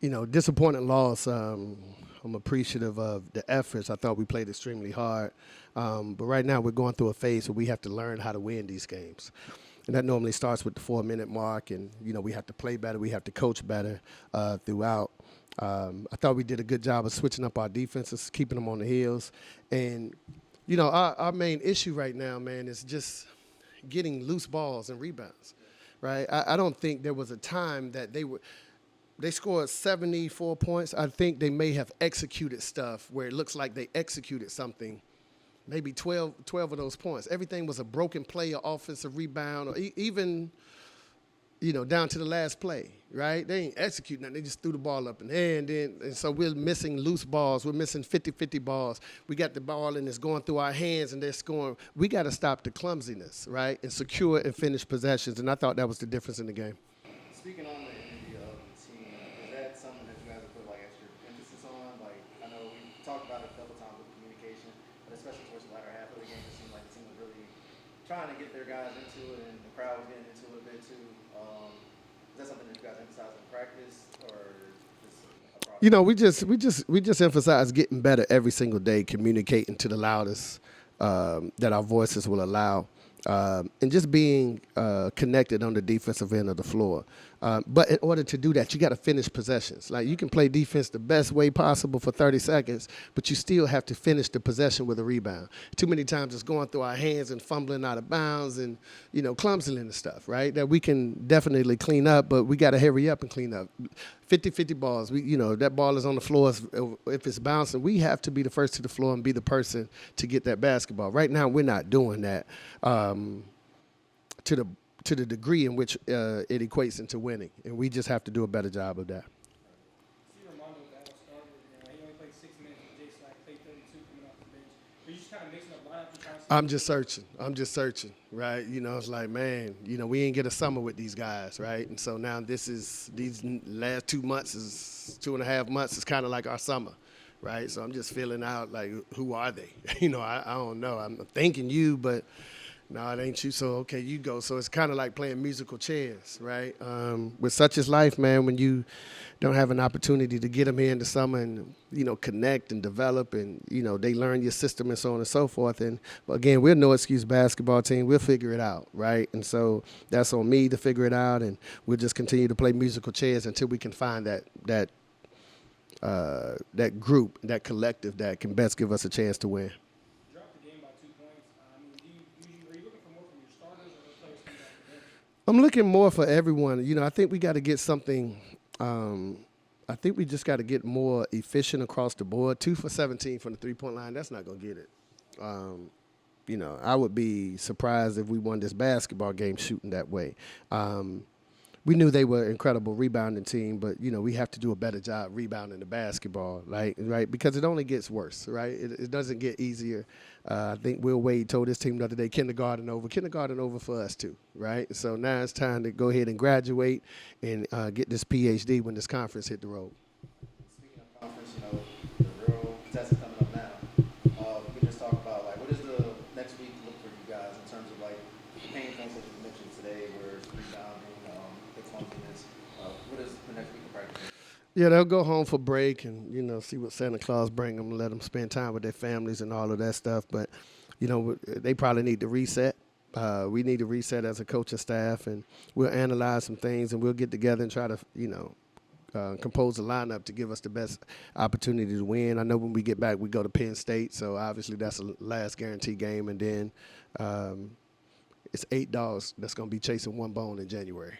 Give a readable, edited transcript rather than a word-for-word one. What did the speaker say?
Disappointing loss. I'm appreciative of the efforts. I thought we played extremely hard. But right now we're going through a phase where we have to learn how to win these games. And that normally starts with the 4-minute mark. And, we have to play better. We have to coach better throughout. I thought we did a good job of switching up our defenses, keeping them on the heels. And, our main issue right now, man, is just getting loose balls and rebounds, right? I don't think there was a time that they scored 74 points. I think they may have executed stuff where it looks like they executed something, maybe 12 of those points. Everything was a broken play or offensive rebound or even, down to the last play, right? They ain't executing nothing. They just threw the ball up in the air, and so we're missing loose balls. We're missing 50-50 balls. We got the ball, and it's going through our hands, and they're scoring. We got to stop the clumsiness, right, and secure and finish possessions, and I thought that was the difference in the game. Speaking on the energy of the team, is that something that you guys have put extra emphasis on? I know we talked about it a couple times with communication, but especially towards the latter half of the game, it seemed like the team was really trying to get their guys into it, and the crowd was getting into it a bit too. Is that something that you guys emphasize in practice, or just across? We just emphasize getting better every single day, communicating to the loudest that our voices will allow. And just being connected on the defensive end of the floor. But in order to do that, you got to finish possessions. Like, you can play defense the best way possible for 30 seconds, but you still have to finish the possession with a rebound. Too many times it's going through our hands and fumbling out of bounds and, clumsily and stuff, right? That we can definitely clean up, but we got to hurry up and clean up. 50-50 balls, that ball is on the floor. If it's bouncing, we have to be the first to the floor and be the person to get that basketball. Right now, we're not doing that to the degree in which it equates into winning, and we just have to do a better job of that. See Armando Ball started, he only played 6 minutes, but Jason played 32 coming off the bench. Are you just kind of mixing up lineup? I'm just searching, right? It's like, man, we ain't get a summer with these guys, right? And so now these last 2 months, 2.5 months is kind of like our summer, right? So I'm just filling out, like, who are they? I don't know. I'm thinking you, but no, it ain't you, so okay, you go. So it's kind of like playing musical chairs, right? With such is life, man, when you don't have an opportunity to get them here in the summer and, connect and develop and, they learn your system and so on and so forth. But again, we're no excuse basketball team. We'll figure it out, right? And so that's on me to figure it out, and we'll just continue to play musical chairs until we can find that group, that collective that can best give us a chance to win. I'm looking more for everyone. I think we got to get something. I think we just got to get more efficient across the board. 2 for 17 from the three-point line, that's not going to get it. I would be surprised if we won this basketball game shooting that way. We knew they were an incredible rebounding team, but, we have to do a better job rebounding the basketball, right? Because it only gets worse, right? It doesn't get easier. I think Will Wade told his team the other day, kindergarten over for us too, right? So now it's time to go ahead and graduate and get this PhD when this conference hit the road. Speaking of conference, the real test is coming up now. We can just talk about, what does the next week look for you guys in terms of, the pain points that you mentioned today, where it's rebounding, the clumsiness. What is the next week of practice? Yeah, they'll go home for break and, see what Santa Claus bring them and let them spend time with their families and all of that stuff. But, they probably need to reset. We need to reset as a coaching staff, and we'll analyze some things, and we'll get together and try to, compose a lineup to give us the best opportunity to win. I know when we get back, we go to Penn State, so obviously that's a last guarantee game. And then it's 8 dogs that's going to be chasing one bone in January.